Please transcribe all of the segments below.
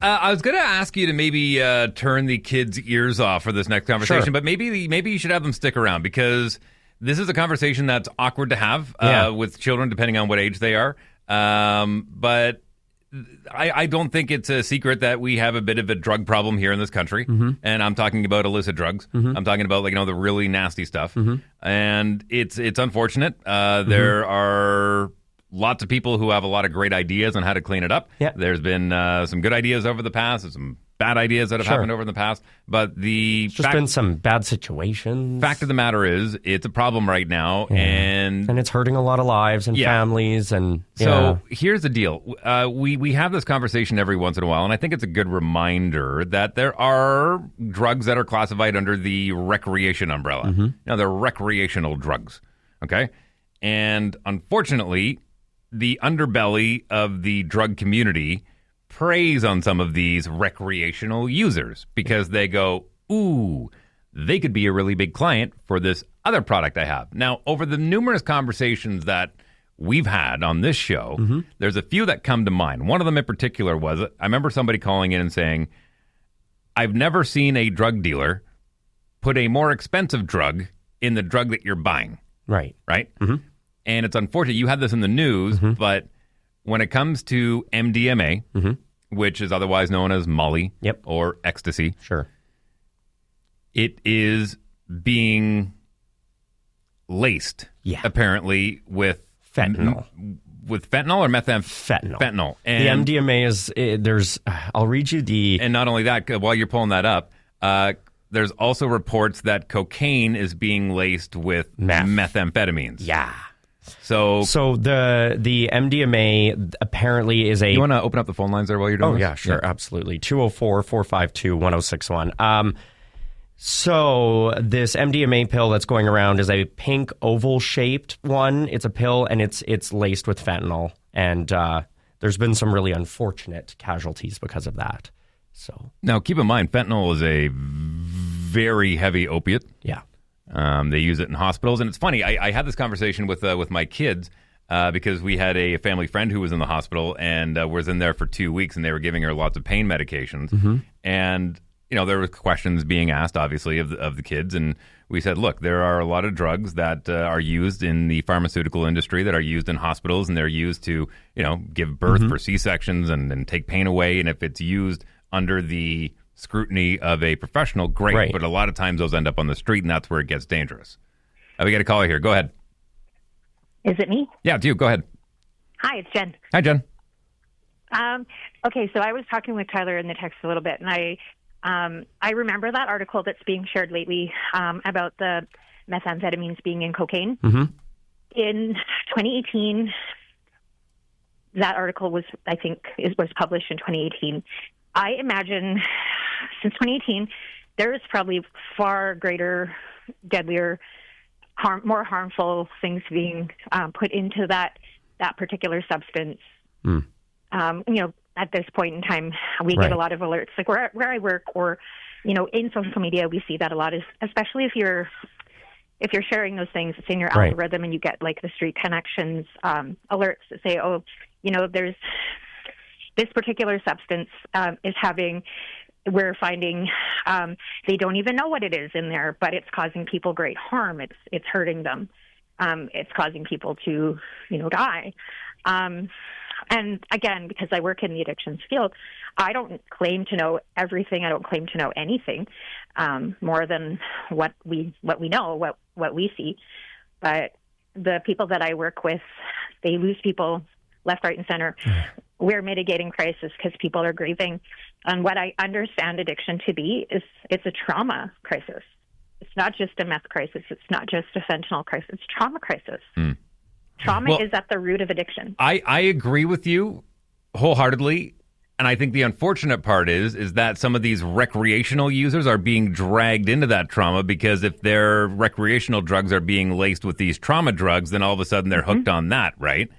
I was going to ask you to maybe turn the kids' ears off for this next conversation, but maybe you should have them stick around because this is a conversation that's awkward to have with children, depending on what age they are. But I don't think it's a secret that we have a bit of a drug problem here in this country, and I'm talking about illicit drugs. I'm talking about the really nasty stuff, and it's unfortunate. There are lots of people who have a lot of great ideas on how to clean it up. Yeah. There's been some good ideas over the past, and some bad ideas that have happened over in the past. But there's just been some bad situations. Fact of the matter is, it's a problem right now, and it's hurting a lot of lives and families. And so here's the deal: we have this conversation every once in a while, and I think it's a good reminder that there are drugs that are classified under the recreation umbrella. Now, they're recreational drugs, okay? And unfortunately, the underbelly of the drug community preys on some of these recreational users because they go, ooh, they could be a really big client for this other product I have. Now, over the numerous conversations that we've had on this show, there's a few that come to mind. One of them in particular was, I remember somebody calling in and saying, I've never seen a drug dealer put a more expensive drug in the drug that you're buying. Right. Right? And it's unfortunate. You had this in the news, but when it comes to MDMA, which is otherwise known as Molly or ecstasy, it is being laced, apparently, with fentanyl. With fentanyl or Fentanyl. And the MDMA is, I'll read you the... And not only that, while you're pulling that up, there's also reports that cocaine is being laced with methamphetamines. Yeah. So the MDMA apparently is a... You want to open up the phone lines there while you're doing this? Oh, yeah, sure, absolutely. 204-452-1061. So this MDMA pill that's going around is a pink oval-shaped one. It's a pill, and it's laced with fentanyl. And there's been some really unfortunate casualties because of that. So now, keep in mind, fentanyl is a very heavy opiate. Yeah. They use it in hospitals. And it's funny, I had this conversation with my kids because we had a family friend who was in the hospital and was in there for 2 weeks, and they were giving her lots of pain medications. And, there were questions being asked, obviously, of the kids. And we said, look, there are a lot of drugs that are used in the pharmaceutical industry that are used in hospitals, and they're used to, give birth for C-sections and take pain away. And if it's used under the scrutiny of a professional, great. But a lot of times those end up on the street, and that's where it gets dangerous. We got a caller here. Go ahead. Is it me? Yeah, it's you. Go ahead. Hi, it's Jen. Hi, Jen. Okay, so I was talking with Tyler in the text a little bit, and I remember that article that's being shared lately about the methamphetamines being in cocaine. In 2018, that article was published in 2018. I imagine since 2018, there is probably far greater, deadlier, more harmful things being put into that particular substance. At this point in time, we get a lot of alerts. Like where I work, or in social media, we see that a lot. Especially if you're sharing those things, it's in your algorithm, and you get like the street connections alerts that say, oh, there's this particular substance we're finding they don't even know what it is in there, but it's causing people great harm. It's hurting them. It's causing people to, die. And again, because I work in the addictions field, I don't claim to know everything. I don't claim to know anything more than what we know, what we see. But the people that I work with, they lose people left, right, and center. We're mitigating crisis because people are grieving. And what I understand addiction to be is it's a trauma crisis. It's not just a meth crisis. It's not just a fentanyl crisis. It's a trauma crisis. Trauma is at the root of addiction. I agree with you wholeheartedly. And I think the unfortunate part is that some of these recreational users are being dragged into that trauma, because if their recreational drugs are being laced with these trauma drugs, then all of a sudden they're hooked on that, right?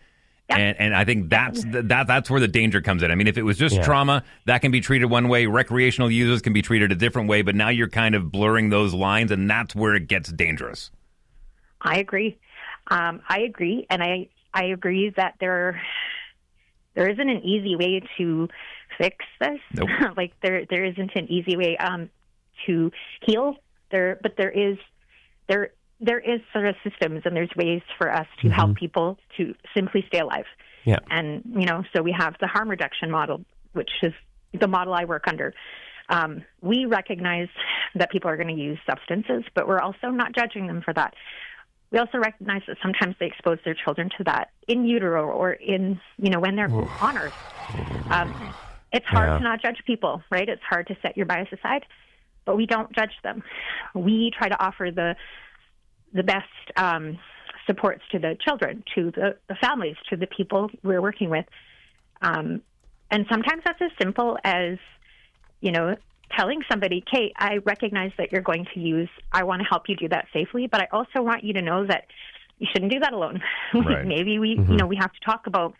And I think that's where the danger comes in. I mean, if it was just trauma, that can be treated one way. Recreational users can be treated a different way. But now you're kind of blurring those lines, and that's where it gets dangerous. I agree. And I agree that there isn't an easy way to fix this. Nope. Like there isn't an easy way to heal. But there is sort of systems, and there's ways for us to help people to simply stay alive. Yeah. And so we have the harm reduction model, which is the model I work under. We recognize that people are going to use substances, but we're also not judging them for that. We also recognize that sometimes they expose their children to that in utero or in, when they're on Earth. It's hard to not judge people, right? It's hard to set your bias aside, but we don't judge them. We try to offer the best supports to the children, to the families, to the people we're working with. And sometimes that's as simple as, telling somebody, Kate, I recognize that you're going to use, I want to help you do that safely, but I also want you to know that you shouldn't do that alone. Right. Maybe we have to talk about,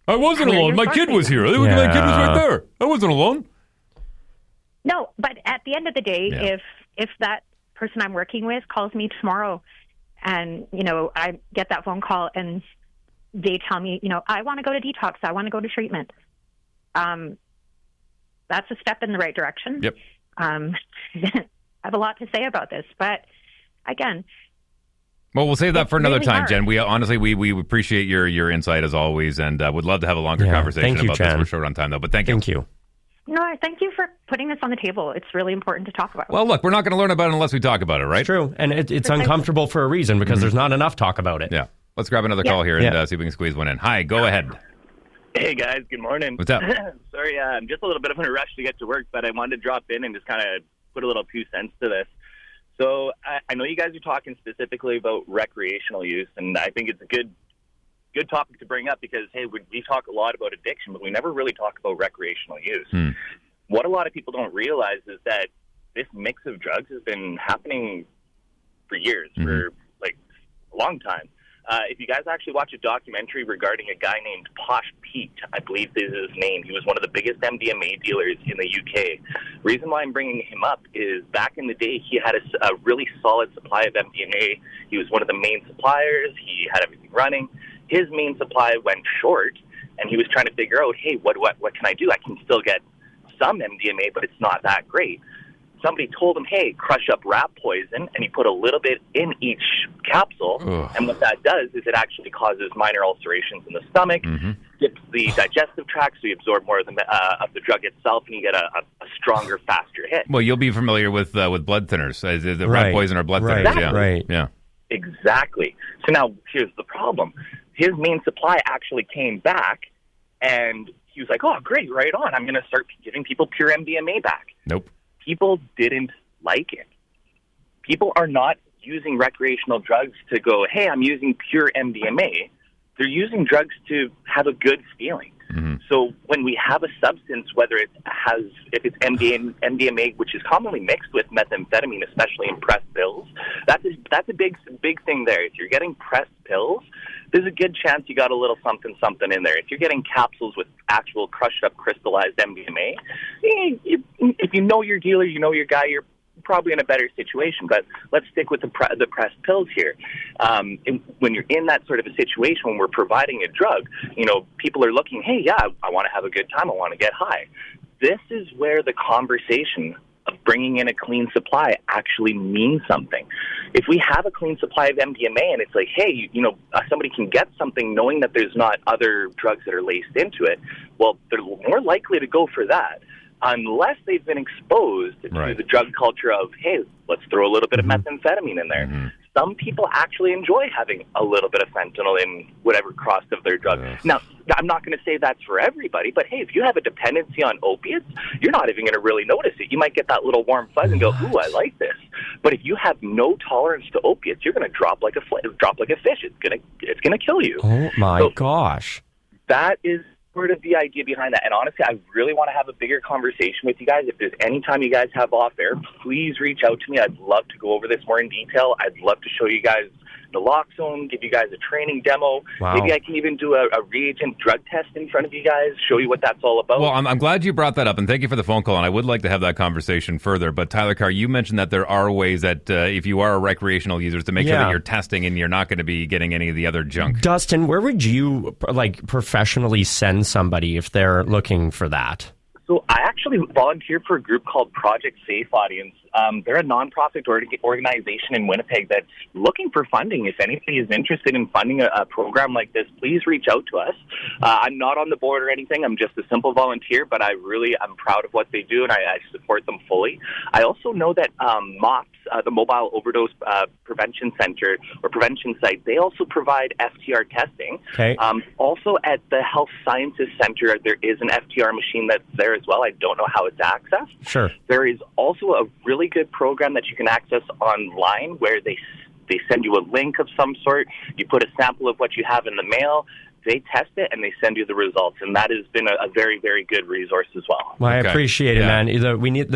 I wasn't alone. My kid was here. My kid was right there. I wasn't alone. No, but at the end of the day, if that person I'm working with calls me tomorrow and, I get that phone call and they tell me, I want to go to detox, I want to go to treatment. That's a step in the right direction. Yep. I have a lot to say about this, but again. Well, we'll save that for another really time, hard. Jen. We honestly we appreciate your insight as always, and would love to have a longer conversation Thank you, about this. Jen. We're short on time though, but thank you. Thank you. No, thank you for putting this on the table. It's really important to talk about. Well, look, we're not going to learn about it unless we talk about it, right? It's true, and it's uncomfortable for a reason because there's not enough talk about it. Yeah. Let's grab another call here and see if we can squeeze one in. Hi, go ahead. Hey, guys. Good morning. What's up? Sorry, I'm just a little bit of in a rush to get to work, but I wanted to drop in and just kind of put a little 2 cents to this. So I know you guys are talking specifically about recreational use, and I think it's a good topic to bring up because, hey, we talk a lot about addiction, but we never really talk about recreational use. What a lot of people don't realize is that this mix of drugs has been happening for years, for like a long time. If you guys actually watch a documentary regarding a guy named Posh Pete, I believe this is his name. He was one of the biggest MDMA dealers in the UK. Reason why I'm bringing him up is back in the day, he had a really solid supply of MDMA. He was one of the main suppliers. He had everything running. His main supply went short, and he was trying to figure out, hey, what can I do? I can still get some MDMA, but it's not that great. Somebody told him, hey, crush up rat poison, and he put a little bit in each capsule. Ugh. And what that does is it actually causes minor ulcerations in the stomach, skips the digestive tract, so you absorb more of the drug itself, and you get a stronger, faster hit. Well, you'll be familiar with blood thinners. The rat poison or blood thinners. Exactly. Yeah. Exactly. So now here's the problem. His main supply actually came back, and he was like, oh, great, right on. I'm going to start giving people pure MDMA back. Nope. People didn't like it. People are not using recreational drugs to go, hey, I'm using pure MDMA. They're using drugs to have a good feeling. So when we have a substance, whether if it's MDMA, which is commonly mixed with methamphetamine, especially in pressed pills, that's a big thing there. If you're getting pressed pills, there's a good chance you got a little something in there. If you're getting capsules with actual crushed up crystallized MDMA, if you know your dealer, you know your guy, you're probably in a better situation. But let's stick with the pressed pills here. When you're in that sort of a situation, when we're providing a drug, people are looking, hey, yeah, I want to have a good time. I want to get high. This is where the conversation of bringing in a clean supply actually means something. If we have a clean supply of MDMA and it's like, hey, somebody can get something knowing that there's not other drugs that are laced into it, well, they're more likely to go for that unless they've been exposed to the drug culture of, hey, let's throw a little bit of methamphetamine in there. Some people actually enjoy having a little bit of fentanyl in whatever crossed of their drug. Now, I'm not going to say that's for everybody, but hey, if you have a dependency on opiates, you're not even going to really notice it. You might get that little warm fuzz and go, ooh, I like this. But if you have no tolerance to opiates, you're going to drop like a fish. It's going to kill you. Oh my gosh. That is sort of the idea behind that. And honestly, I really want to have a bigger conversation with you guys. If there's any time you guys have off air, please reach out to me. I'd love to go over this more in detail. I'd love to show you guys naloxone, give you guys a training demo. Wow. Maybe I can even do a reagent drug test in front of you guys, show you what that's all about. Well, I'm glad you brought that up, and thank you for the phone call, and I would like to have that conversation further. But Tyler Carr, you mentioned that there are ways that if you are a recreational user, to make sure that you're testing and you're not going to be getting any of the other junk. Dustin, where would you professionally send find somebody if they're looking for that? So I actually volunteer for a group called Project Safe Audience. They're a nonprofit organization in Winnipeg that's looking for funding. If anybody is interested in funding a program like this, please reach out to us. I'm not on the board or anything. I'm just a simple volunteer, but I'm proud of what they do, and I support them fully. I also know that MOPS, the Mobile Overdose Prevention Center or Prevention Site, they also provide FTR testing. Okay. Also at the Health Sciences Center, there is an FTR machine that's there as well. I don't know how it's accessed. Sure. There is also a really good program that you can access online where they send you a link of some sort. You put a sample of what you have in the mail. They test it and they send you the results, and that has been a very, very good resource as well. Well, I appreciate it, man. We need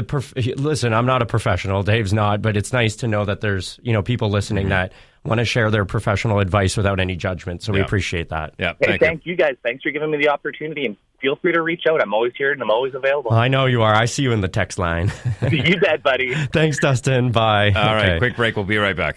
listen. I'm not a professional. Dave's not, but it's nice to know that there's people listening that want to share their professional advice without any judgment. So we appreciate that. Yeah, thank you guys. Thanks for giving me the opportunity, and feel free to reach out. I'm always here and I'm always available. I know you are. I see you in the text line. You bet, buddy. Thanks, Dustin. Bye. All right, quick break. We'll be right back.